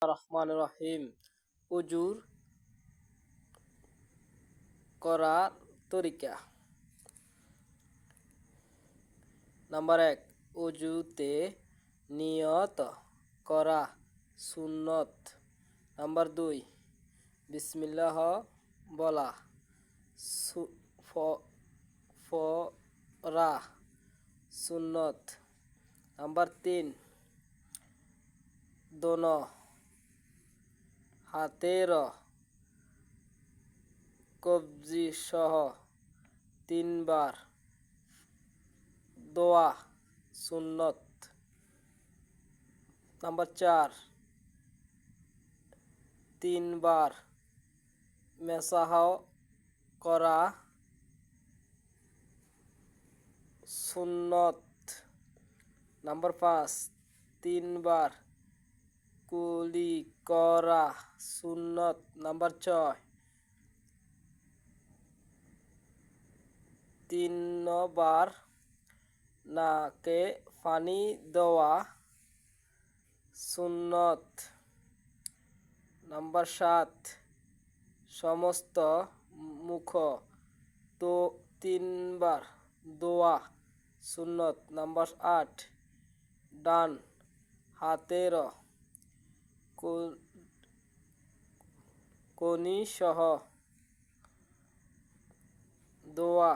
রহমান রহিম। উজুর করার তরিকা। নাম্বার 1, উজুতে নিয়ত করা সুন্নত। নাম্বার 2, বিসমিল্লাহ বলা ফরা সুন্নত। নাম্বার 3, দোনো হাতের কবজি সহ 3 বার দোয়া সুন্নত। নাম্বার 4, 3 বার মেসাহ করা সুন্নত। নাম্বার 5, 3 বার কুলি করা সুন্নত। নাম্বার 6, 3 বার নাকে পানি দেওয়া সুন্নত। নাম্বার 7, সমস্ত মুখ তো 3 বার দোয়া সুন্নত। নাম্বার 8, ডান হাতের কনি সহ দোয়া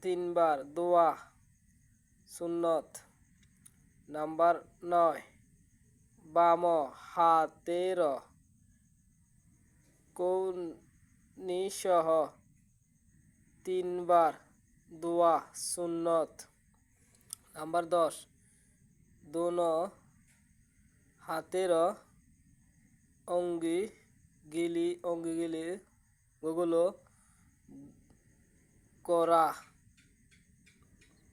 3 বার দোয়া সুন্নত। নাম্বার 9, বাম হাতের কনি সহ 3 বার দোয়া সুন্নত। নাম্বার 10, দোনো হাতের অঙ্গুলিগুলো করা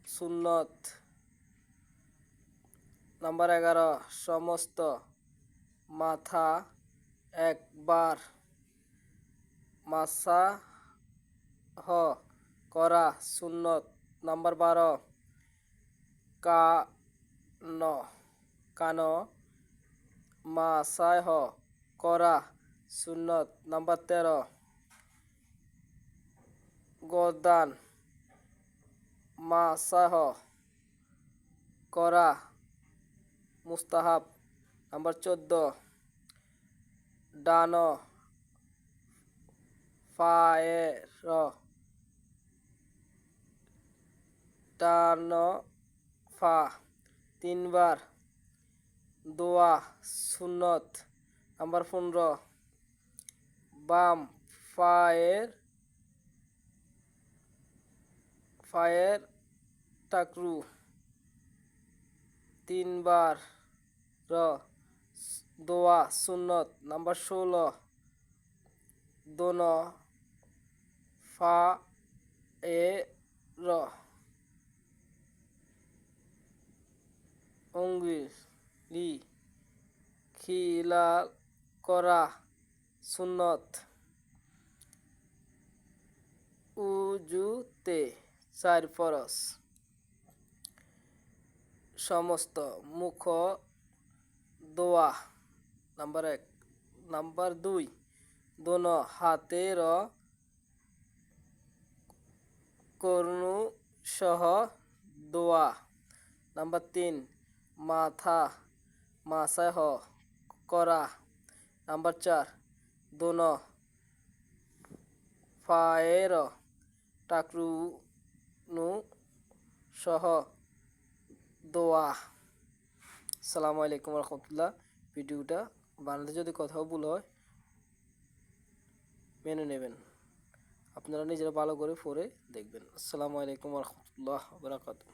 সুন্নত। নাম্বার 11, সমস্ত মাথা একবার মাসাহ করা সুন্নত। নাম্বার 12, কান মাসাহ করা সুন্নত। নাম্বার 13, গর্দান মাসাহ করা মুস্তাহাব। নাম্বার 14, ডান পা 3 বার দোয়া সুন্নত। নাম্বার 15, বাম পায়ের টাকরু 3 বার দোয়া সুন্নত। নাম্বার 16, দোনো পায়ের অঙ্গুলি খিলাল করা সুন্নত। উজুতে 4 ফরজ। সমস্ত মুখ দোয়া। নাম্বার 1। নাম্বার 2, দোনো হাতের কনুই সহ দোয়া। নাম্বার 3, মাথা মাসাহ করা। নাম্বার 4, দোনো পায়ের টাকনু সহ দোয়া। আসসালামু আলাইকুম রহমতুল্লাহ। ভিডিওটা বানাতে যদি কোথাও ভুল হয় মেনে নেবেন। আপনারা নিজেরা ভালো করে পড়ে দেখবেন। আসসালামু আলাইকুম রহমতুল্লাহ বারাকাতুহু।